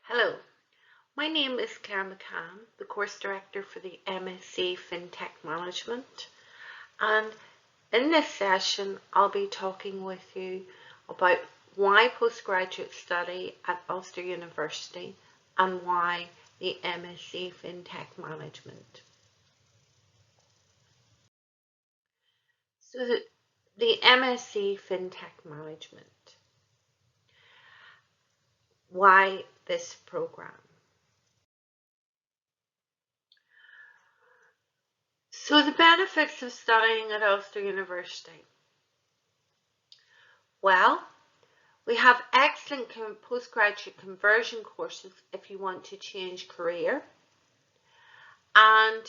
Hello, my name is Claire McCann, the course director for the MSc Fintech Management, and in this session I'll be talking with you about why postgraduate study at Ulster University and why the MSc Fintech Management. So the MSc Fintech Management. Why this program? So the benefits of studying at Ulster University. Well, we have excellent postgraduate conversion courses if you want to change career, and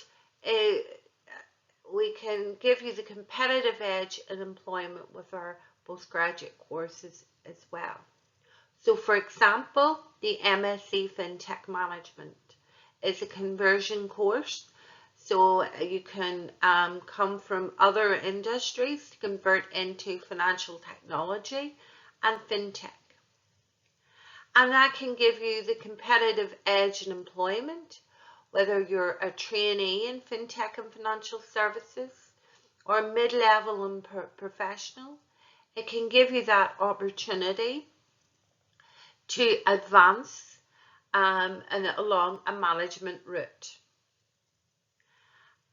we can give you the competitive edge in employment with our postgraduate courses as well. So for example, the MSc Fintech Management is a conversion course. So you can come from other industries to convert into financial technology and fintech. And that can give you the competitive edge in employment, whether you're a trainee in fintech and financial services or mid-level and professional. It can give you that opportunity to advance and along a management route.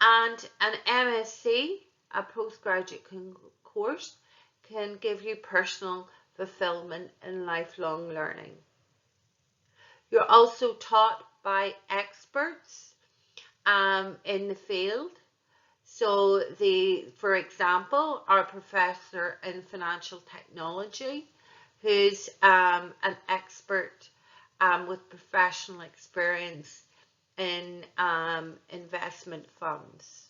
And an MSc, a postgraduate course, can give you personal fulfillment and lifelong learning. You're also taught by experts in the field. So for example, our professor in financial technology, who's an expert with professional experience in investment funds.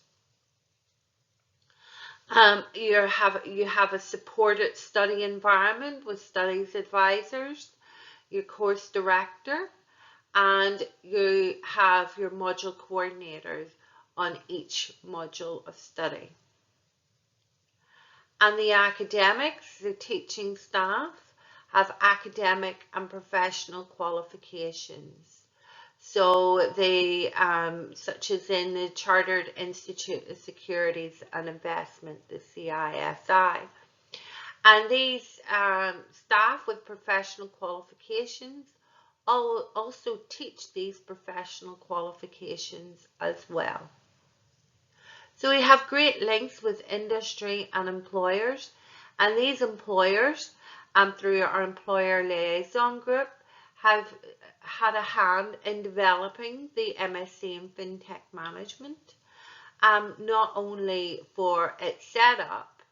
You have a supported study environment with studies advisors, your course director, and you have your module coordinators on each module of study. And the academics, the teaching staff, have academic and professional qualifications. So they, such as in the Chartered Institute of Securities and Investment, the CISI. And these staff with professional qualifications also teach these professional qualifications as well. So we have great links with industry and employers, and these employers, through our employer liaison group, have had a hand in developing the MSc in Fintech Management, not only for its setup,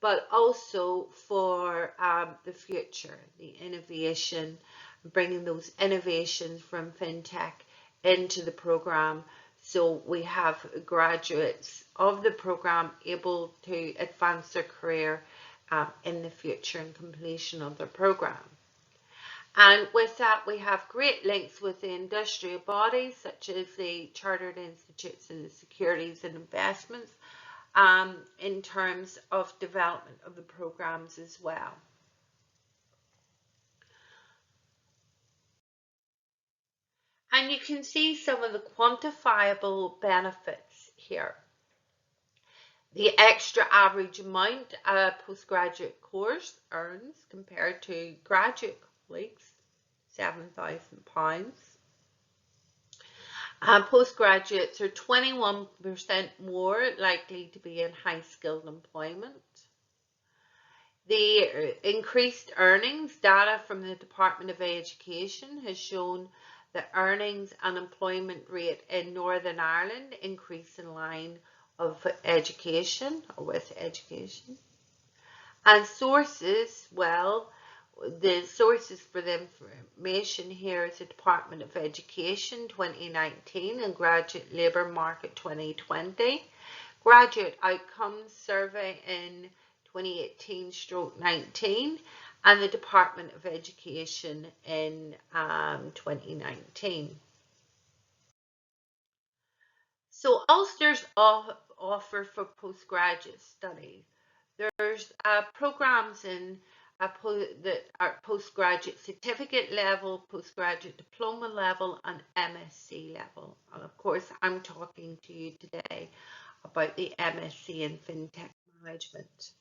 but also for the future, the innovation, bringing those innovations from fintech into the program. So we have graduates of the program able to advance their career in the future and completion of their program. And with that, we have great links with the industrial bodies, such as the Chartered Institutes of Securities and Investments, in terms of development of the programs as well. And you can see some of the quantifiable benefits here. The extra average amount a postgraduate course earns compared to graduate colleagues, £7,000. Postgraduates are 21% more likely to be in high-skilled employment. The increased earnings data from the Department of Education has shown that earnings and employment rate in Northern Ireland increase in line of education or with education. And sources, well, the sources for the information here is the Department of Education 2019 and Graduate Labour Market 2020, Graduate Outcomes Survey in 2018/19, and the Department of Education in 2019. So Ulster's offer for postgraduate studies. There's programs in at postgraduate certificate level, postgraduate diploma level, and MSc level. And of course, I'm talking to you today about the MSc in Fintech Management.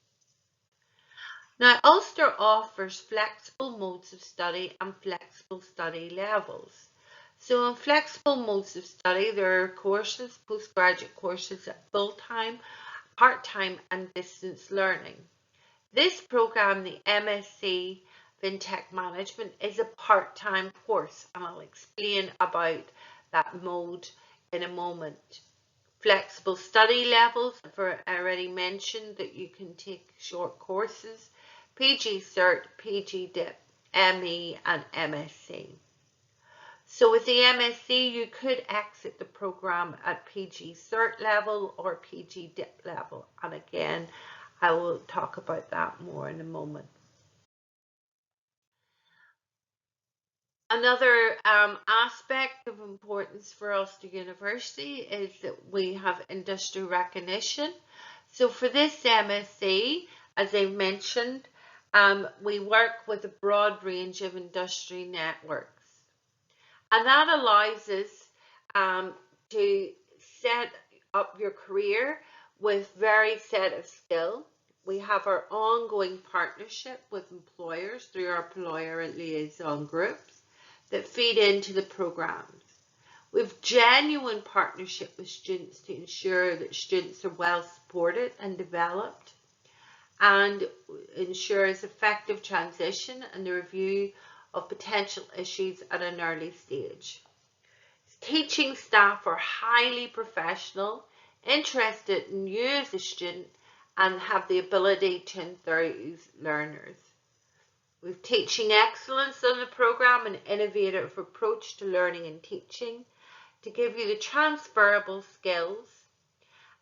Now, Ulster offers flexible modes of study and flexible study levels. So in flexible modes of study, there are courses, postgraduate courses at full-time, part-time and distance learning. This program, the MSc Fintech Management, is a part-time course, and I'll explain about that mode in a moment. Flexible study levels, I've already mentioned that you can take short courses, PG Cert, PG Dip, ME and MSc. So with the MSc, you could exit the program at PG Cert level or PG Dip level, and again, I will talk about that more in a moment. Another aspect of importance for Ulster University is that we have industry recognition. So for this MSc, as I mentioned, we work with a broad range of industry networks. And that allows us to set up your career with varied set of skill. We have our ongoing partnership with employers through our employer and liaison groups that feed into the programs. We have genuine partnership with students to ensure that students are well supported and developed, and ensures effective transition and the review of potential issues at an early stage. Teaching staff are highly professional, interested in you as a student, and have the ability to enthuse learners. We have teaching excellence on the program, an innovative approach to learning and teaching to give you the transferable skills.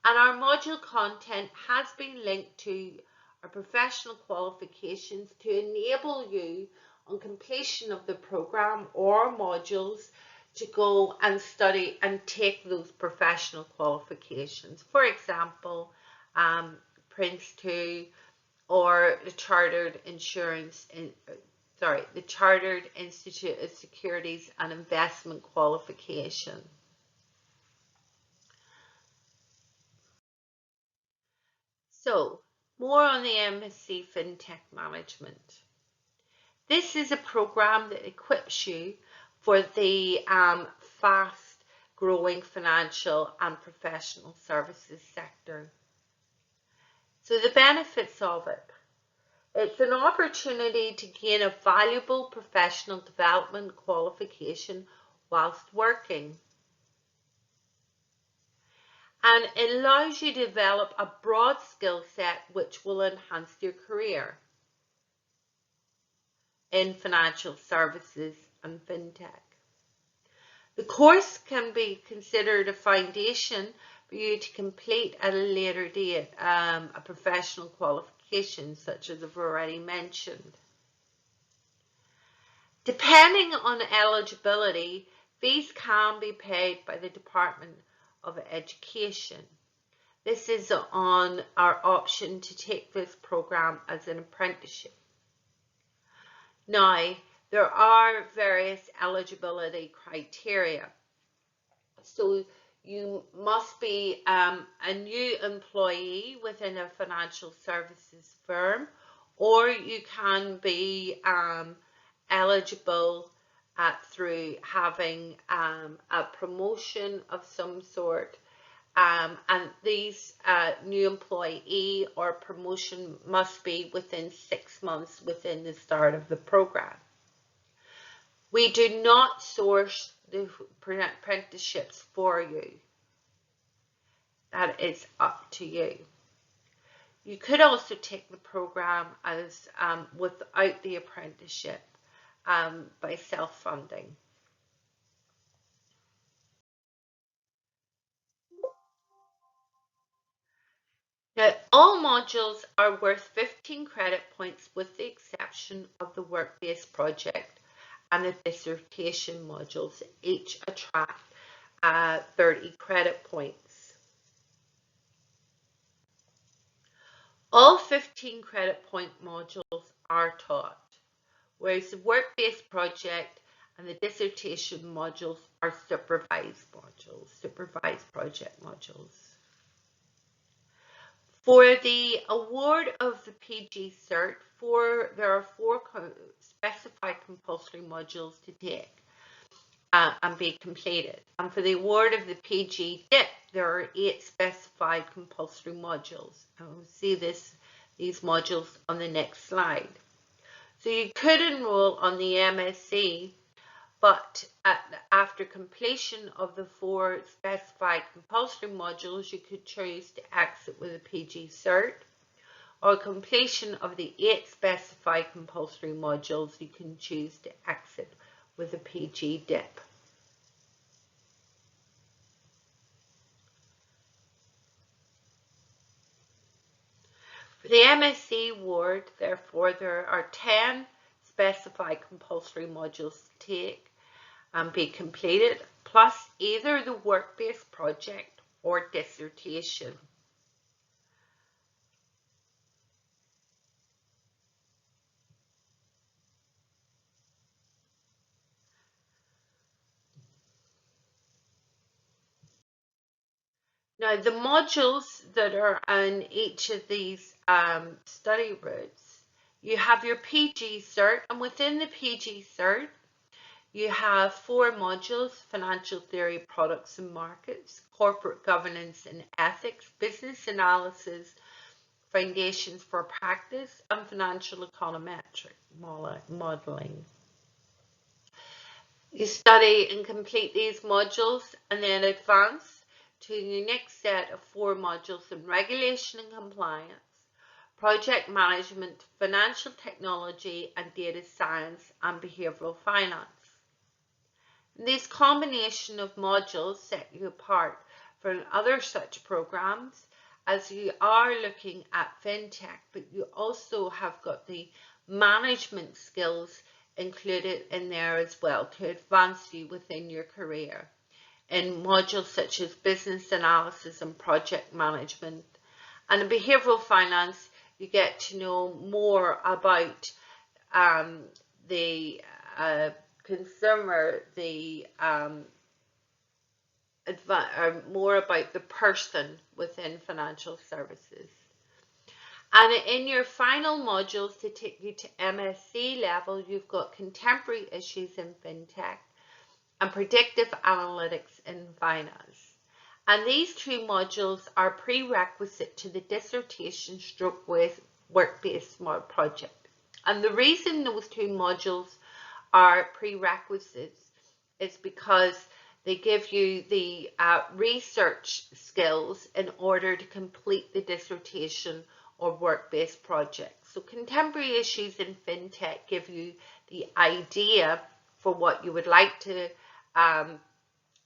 And our module content has been linked to our professional qualifications to enable you on completion of the program or modules to go and study and take those professional qualifications. For example, Prince 2 or the Chartered Institute of Securities and Investment qualification. So, more on the MSc Fintech Management. This is a program that equips you for the fast-growing financial and professional services sector. So the benefits of it. It's an opportunity to gain a valuable professional development qualification whilst working. And it allows you to develop a broad skill set which will enhance your career in financial services and fintech. The course can be considered a foundation for you to complete at a later date a professional qualification such as I've already mentioned. Depending on eligibility, fees can be paid by the Department of Education. This is on our option to take this program as an apprenticeship. Now, there are various eligibility criteria. So you must be a new employee within a financial services firm, or you can be eligible through having a promotion of some sort. And these new employee or promotion must be within 6 months within the start of the program. We do not source the apprenticeships for you. That is up to you. You could also take the program as without the apprenticeship by self-funding. Now, all modules are worth 15 credit points with the exception of the work-based project and the dissertation modules. Each attract 30 credit points. All 15 credit point modules are taught, whereas the work-based project and the dissertation modules are supervised project modules. For the award of the PG Cert, there are 4 specified compulsory modules to take and be completed. And for the award of the PG Dip, there are 8 specified compulsory modules. And we'll see these modules on the next slide. So you could enroll on the MSc, but after completion of the 4 specified compulsory modules, you could choose to exit with a PG Cert, or completion of the 8 specified compulsory modules, you can choose to exit with a PG Dip. For the MSc award, therefore, there are 10 specified compulsory modules to take and be completed, plus either the work-based project or dissertation. Now, the modules that are on each of these study routes, you have your PG Cert, and within the PG Cert, you have 4 modules: financial theory, products and markets, corporate governance and ethics, business analysis, foundations for practice, and financial econometric modeling. You study and complete these modules and then advance to the next set of 4 modules in regulation and compliance, project management, financial technology, and data science and behavioral finance. This combination of modules set you apart from other such programs, as you are looking at fintech, but you also have got the management skills included in there as well to advance you within your career. In modules such as business analysis and project management. And in behavioral finance, you get to know more about the consumer, more about the person within financial services. And in your final modules to take you to MSc level, you've got contemporary issues in fintech and predictive analytics in finance. And these 2 modules are prerequisite to the dissertation stroke work-based project. And the reason those 2 modules are prerequisites is because they give you the research skills in order to complete the dissertation or work-based project. So contemporary issues in fintech give you the idea for what you would like to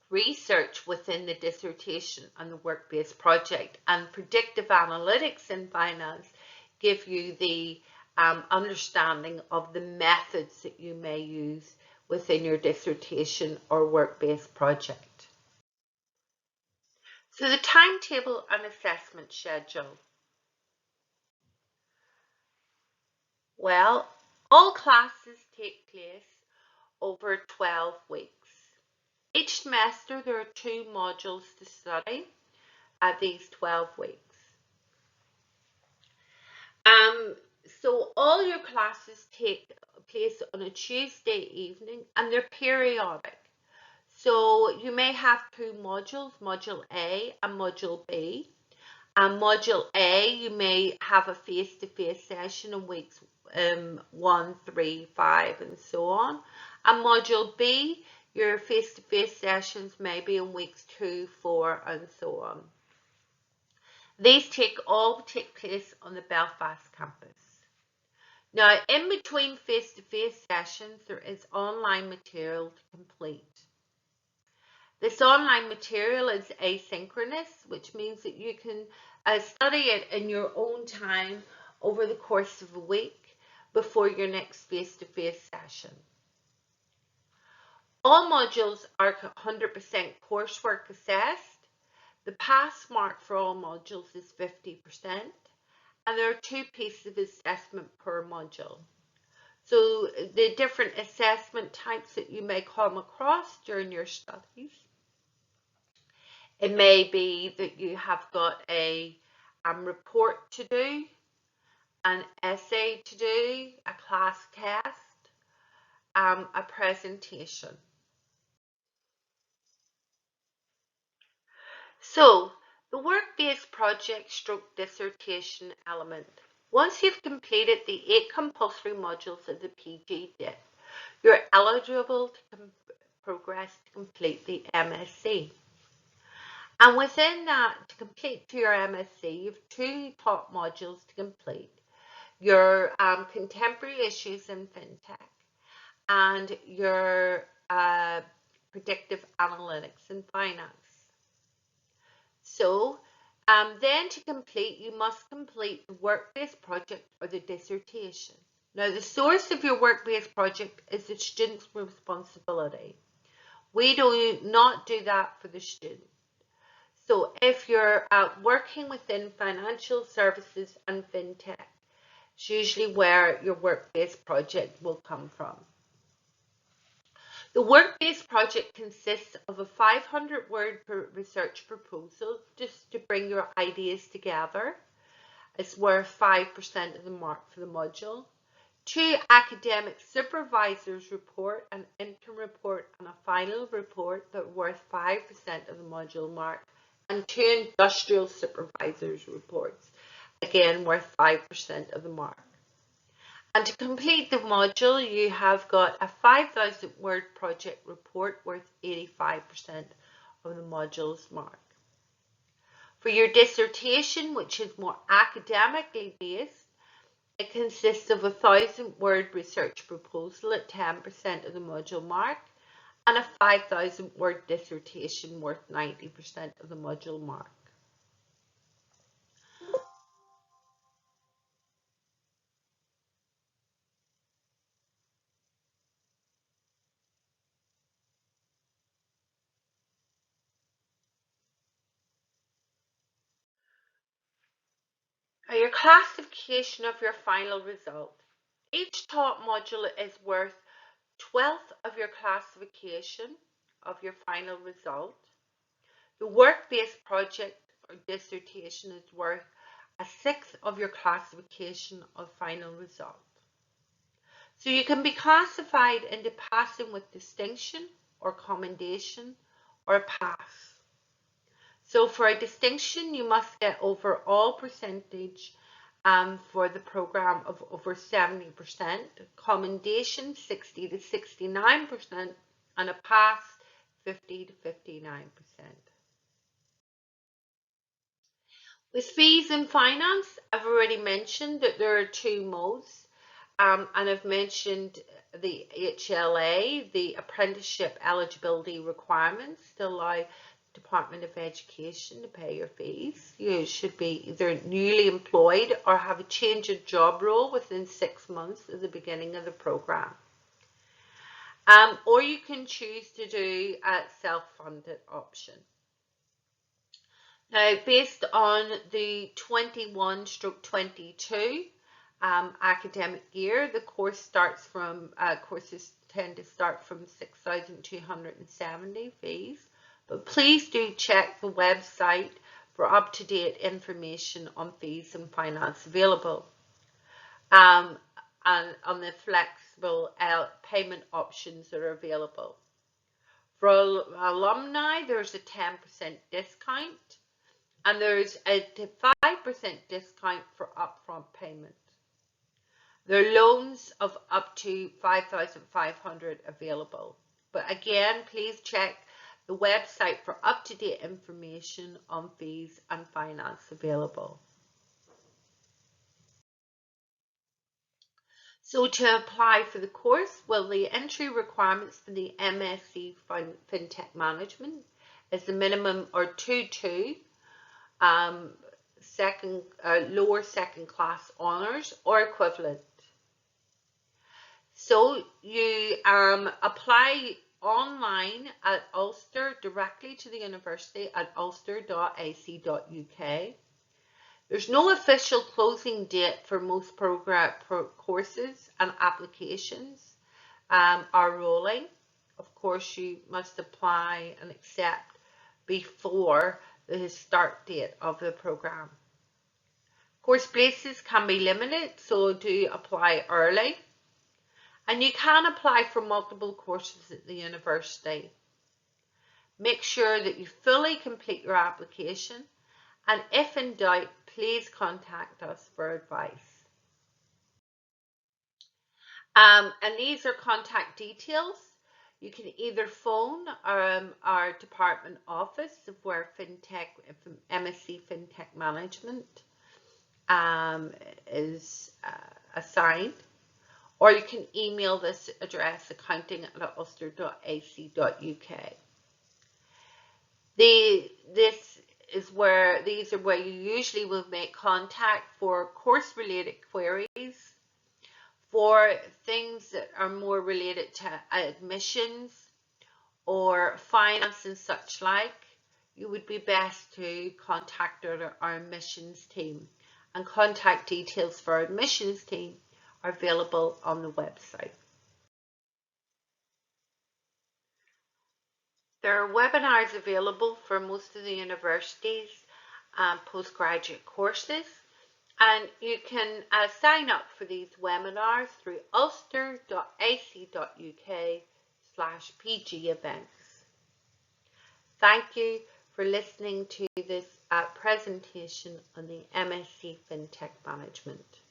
research within the dissertation and the work-based project, and predictive analytics in finance give you the understanding of the methods that you may use within your dissertation or work-based project. So the timetable and assessment schedule. Well, all classes take place over 12 weeks. Each semester there are 2 modules to study at these 12 weeks. So all your classes take place on a Tuesday evening and they're periodic. So you may have 2 modules, Module A and Module B. And Module A, you may have a face-to-face session in weeks 1, 3, 5 and so on. And Module B, your face-to-face sessions may be in weeks 2, 4 and so on. These all take place on the Belfast campus. Now, in between face-to-face sessions, there is online material to complete. This online material is asynchronous, which means that you can study it in your own time over the course of a week before your next face-to-face session. All modules are 100% coursework assessed. The pass mark for all modules is 50%, and there are 2 pieces of assessment per module. So the different assessment types that you may come across during your studies. It may be that you have got a report to do, an essay to do, a class test, a presentation. So the work-based project stroke dissertation element. Once you've completed the 8 compulsory modules of the PGDIP, you're eligible to progress to complete the MSc. And within that, to complete your MSc, you have 2 top modules to complete. Your contemporary issues in fintech and your predictive analytics in finance. So then to complete, you must complete the work-based project or the dissertation. Now, the source of your work-based project is the student's responsibility. We do not do that for the student. So if you're working within financial services and fintech, it's usually where your work-based project will come from. The work-based project consists of a 500-word research proposal just to bring your ideas together. It's worth 5% of the mark for the module. 2 academic supervisors report, an interim report and a final report that are worth 5% of the module mark. And 2 industrial supervisors reports, again worth 5% of the mark. And to complete the module, you have got a 5,000-word project report worth 85% of the module's mark. For your dissertation, which is more academically based, it consists of a 1,000-word research proposal at 10% of the module mark and a 5,000-word dissertation worth 90% of the module mark. Your classification of your final result. Each top module is worth 1/12 of your classification of your final result. The work-based project or dissertation is worth 1/6 of your classification of final result. So you can be classified into passing with distinction or commendation or pass. So for a distinction, you must get overall percentage for the program of over 70%, commendation 60 to 69%, and a pass 50 to 59%. With fees in finance, I've already mentioned that there are 2 modes, and I've mentioned the HLA, the apprenticeship eligibility requirements to allow Department of Education to pay your fees. You should be either newly employed or have a change of job role within 6 months of the beginning of the program. Or you can choose to do a self-funded option. Now, based on the 21/22 academic year, the courses tend to start from 6,270 fees. But please do check the website for up-to-date information on fees and finance available, and on the flexible payment options that are available. For alumni, there's a 10% discount, and there's a 5% discount for upfront payment. There are loans of up to 5,500 available. But again, please check the website for up-to-date information on fees and finance available. So to apply for the course, well, the entry requirements for the MSc Fintech Management is the minimum or 2/2 lower second class honours or equivalent. So you apply online at Ulster directly to the university at ulster.ac.uk. There's no official closing date for most courses, and applications are rolling. Of course, you must apply and accept before the start date of the program. Course places can be limited, so do apply early. And you can apply for multiple courses at the university. Make sure that you fully complete your application, and if in doubt, please contact us for advice. And these are contact details. You can either phone our department office of where MSc Fintech Management is assigned, or you can email this address, accounting@ulster.ac.uk. These are where you usually will make contact for course-related queries, for things that are more related to admissions or finance and such like. You would be best to contact our admissions team, and contact details for our admissions team are available on the website. There are webinars available for most of the universities and postgraduate courses, and you can sign up for these webinars through ulster.ac.uk/PG events. Thank you for listening to this presentation on the MSc Fintech Management.